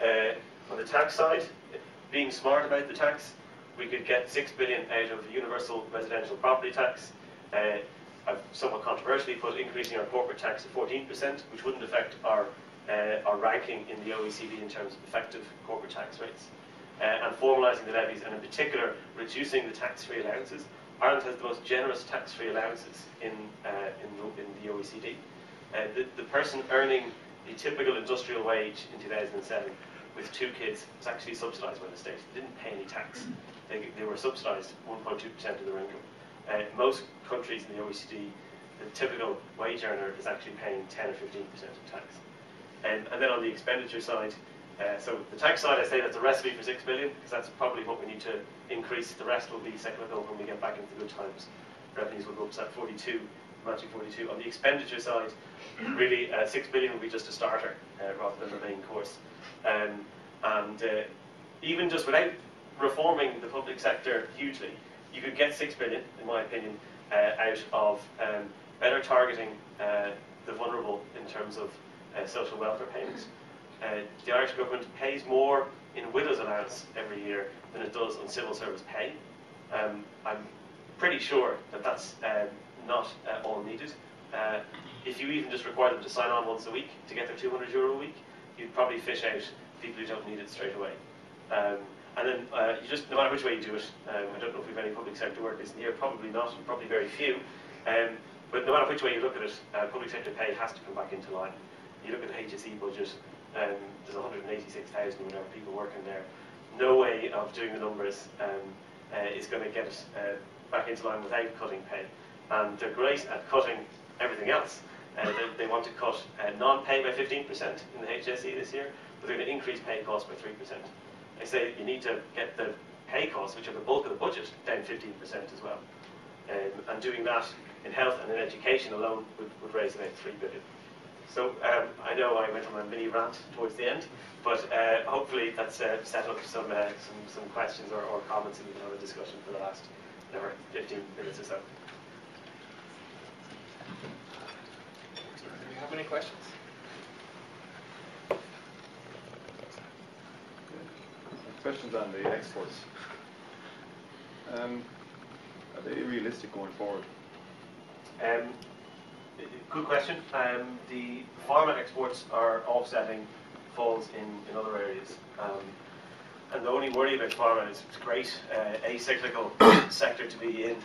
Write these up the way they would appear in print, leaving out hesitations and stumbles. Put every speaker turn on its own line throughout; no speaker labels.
On the tax side, being smart about the tax, we could get 6 billion out of universal residential property tax. I've somewhat controversially put increasing our corporate tax to 14%, which wouldn't affect our ranking in the OECD in terms of effective corporate tax rates. And formalising the levies, and in particular reducing the tax-free allowances. Ireland has the most generous tax-free allowances in the OECD. The person earning the typical industrial wage in 2007 with 2 kids was actually subsidised by the state. They didn't pay any tax. They were subsidised 1.2% of their income. Most countries in the OECD, the typical wage earner is actually paying 10 or 15% of tax. And then on the expenditure side, so the tax side, I say that's a recipe for 6 billion, because that's probably what we need to increase. The rest will be cyclical when we get back into the good times. Revenues will go up to that 42, matching 42. On the expenditure side, really 6 billion will be just a starter rather than the main course. Even just without reforming the public sector hugely, you could get 6 billion, in my opinion, out of better targeting the vulnerable in terms of social welfare payments. The Irish government pays more in widow's allowance every year than it does on civil service pay. I'm pretty sure that that's not all needed. If you even just require them to sign on once a week to get their €200 a week, you'd probably fish out people who don't need it straight away. And then you just, no matter which way you do it, I don't know if we have any public sector workers in here, probably not, probably very few. But no matter which way you look at it, public sector pay has to come back into line. You look at the HSE budget, there's 186,000 whatever people working there. No way of doing the numbers is going to get it back into line without cutting pay. And they're great at cutting everything else. They want to cut non-pay by 15% in the HSE this year, but they're going to increase pay costs by 3%. I say you need to get the pay costs, which are the bulk of the budget, down 15% as well. And doing that in health and in education alone would raise about 3 billion. So I know I went on a mini rant towards the end, but hopefully that's set up some questions or comments, and we can have a discussion for the last 15 minutes or so.
Do we have any questions?
Questions on the exports. Are they realistic going forward?
Good question. The pharma exports are offsetting falls in other areas. And the only worry about pharma is it's a great acyclical sector to be in.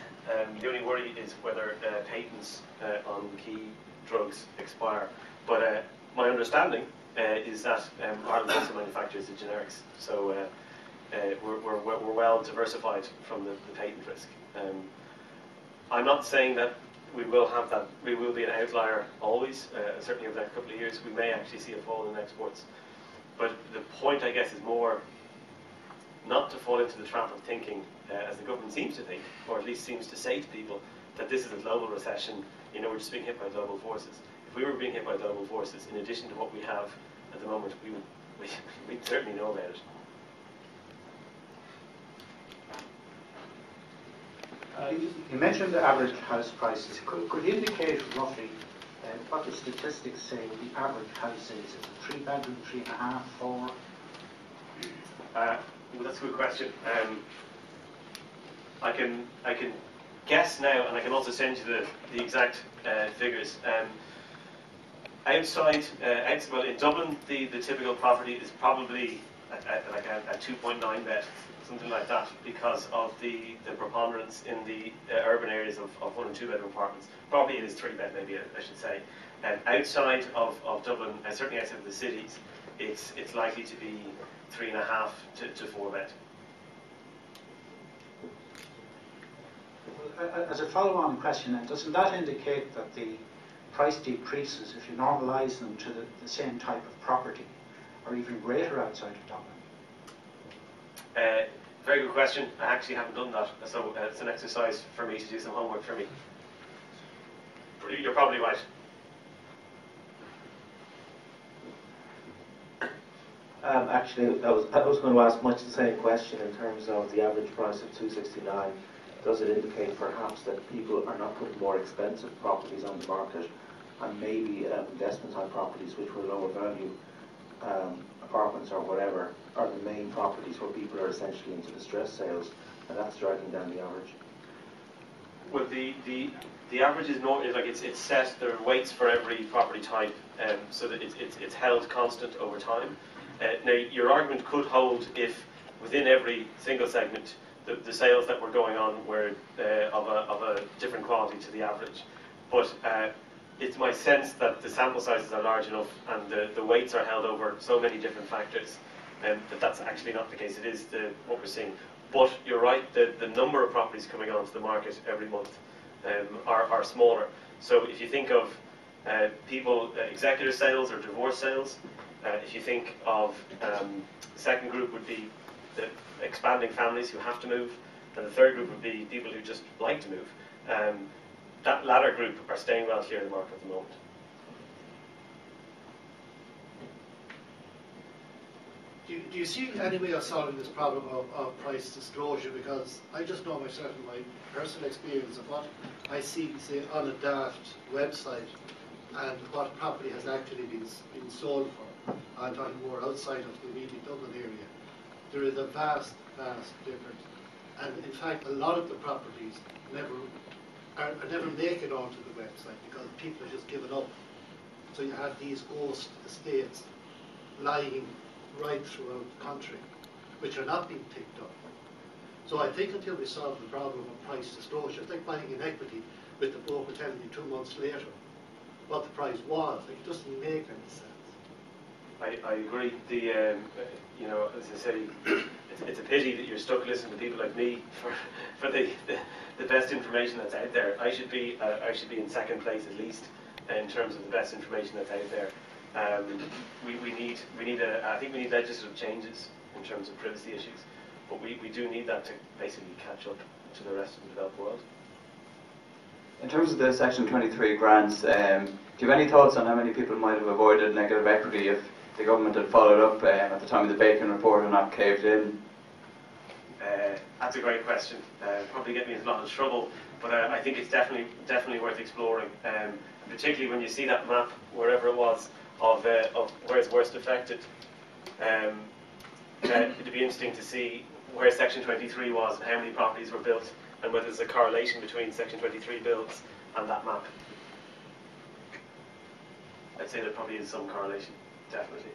The only worry is whether patents on key drugs expire. But my understanding is that Ireland also manufactures the generics. So we're well diversified from the patent risk. I'm not saying that we will have that. We will be an outlier always. Certainly over the next couple of years, we may actually see a fall in exports. But the point, I guess, is more not to fall into the trap of thinking, as the government seems to think, or at least seems to say to people, that this is a global recession. You know, we're just being hit by global forces. If we were being hit by global forces, in addition to what we have at the moment, we'd certainly know about it.
You mentioned the average house prices. Could you indicate roughly what the statistics say the average house is? Is it 3 bedroom, 3.5, 4?
Well, that's a good question. I can guess now, and I can also send you the exact figures. Outside, well, in Dublin, the typical property is probably like a 2.9 bed. Something like that, because of the preponderance in the urban areas of 1 and 2 bedroom apartments. Probably it is 3 bed, maybe I should say. Outside of Dublin, certainly outside of the cities, it's likely to be 3.5 to 4 bed.
As a follow-on question, doesn't that indicate that the price decreases if you normalise them to the same type of property, or even greater outside of Dublin?
Very good question. I actually haven't done that, so it's an exercise for me to do some homework for me. You're probably right.
Actually, I was going to ask much the same question in terms of the average price of 269. Does it indicate perhaps that people are not putting more expensive properties on the market, and maybe investment type properties which were lower value apartments or whatever are the main properties where people are essentially into distress sales, and that's dragging down the average.
Well, the average is not like it's set. There are weights for every property type, so that it's held constant over time. Now, your argument could hold if within every single segment the sales that were going on were of a different quality to the average, but it's my sense that the sample sizes are large enough and the weights are held over so many different factors that that's actually not the case. It is what we're seeing. But you're right, the number of properties coming onto the market every month are smaller. So if you think of people, executor sales or divorce sales, if you think of the second group would be the expanding families who have to move, and the third group would be people who just like to move. That latter group are staying well clear of the market at the moment.
Do you see any way of solving this problem of price disclosure? Because I just know myself in my personal experience of what I see, say, on a daft website and what property has actually been sold for. I'm talking more outside of the immediate Dublin area. There is a vast, vast difference. And in fact, a lot of the properties never make it onto the website because people are just giving up. So you have these ghost estates lying right throughout the country, which are not being picked up. So I think until we solve the problem of price disclosure, it's like buying an equity with the broker telling you 2 months later what the price was. Like, it doesn't make any sense.
I agree. You know, as I say, it's a pity that you're stuck listening to people like me for the best information that's out there. I should be in second place at least in terms of the best information that's out there. I think we need legislative changes in terms of privacy issues, but we do need that to basically catch up to the rest of the developed world.
In terms of the Section 23 grants, do you have any thoughts on how many people might have avoided negative equity if the government had followed up at the time of the Bacon report and not caved in?
That's a great question. Probably get me in a lot of trouble, but I think it's definitely worth exploring. Particularly when you see that map, wherever it was, of where it's worst affected. It'd be interesting to see where Section 23 was and how many properties were built, and whether there's a correlation between Section 23 builds and that map. I'd say there probably is some correlation, definitely.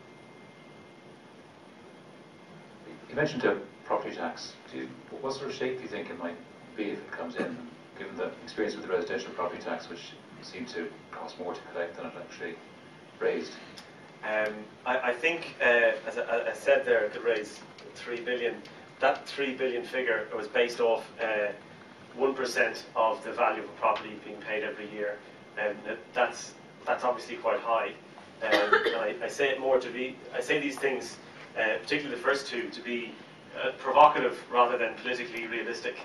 You mentioned a property tax. What sort of shape do you think it might be if it comes in, given the experience with the residential property tax, which seemed to cost more to collect than it actually raised?
I think, as I said there, it could raise 3 billion. That 3 billion figure was based off 1% of the value of a property being paid every year, and that's obviously quite high. I say it more to be. I say these things, particularly the first two, to be provocative rather than politically realistic.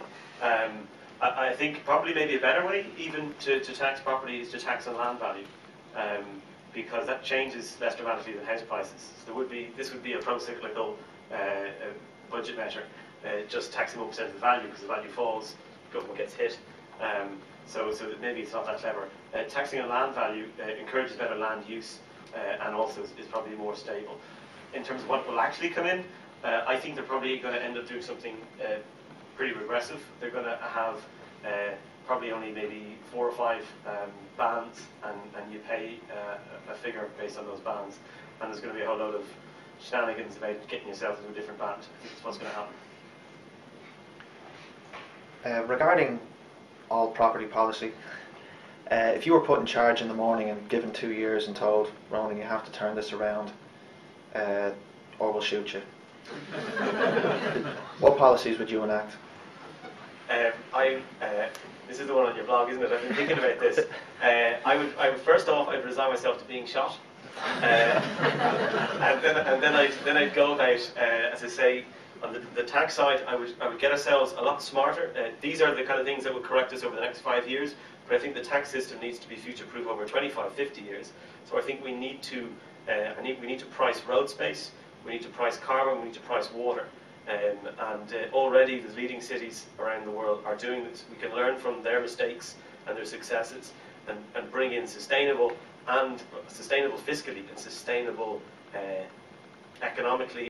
I think probably maybe a better way even to tax property is to tax on land value, because that changes less dramatically than house prices. So this would be a pro-cyclical budget measure, just taxing 1% of the value, because the value falls, government gets hit. So that maybe it's not that clever. Taxing on land value encourages better land use, and also is probably more stable. In terms of what will actually come in, I think they're probably going to end up doing something pretty regressive. They're going to have probably only maybe 4 or 5 bands, and you pay a figure based on those bands. And there's going to be a whole load of shenanigans about getting yourself into a different band. I think that's what's going to happen.
Regarding all property policy, if you were put in charge in the morning and given 2 years and told, Ronan, you have to turn this around or we'll shoot you, what policies would you enact?
This is the one on your blog, isn't it? I've been thinking about this. I would first off, I'd resign myself to being shot, and then I'd go about, as I say, on the tax side, I would get ourselves a lot smarter. These are the kind of things that will correct us over the next 5 years. But I think the tax system needs to be future-proof over 25, 50 years. So I think we need to price road space. We need to price carbon. We need to price water. And already the leading cities around the world are doing this. We can learn from their mistakes and their successes, and bring in sustainable fiscally and sustainable economically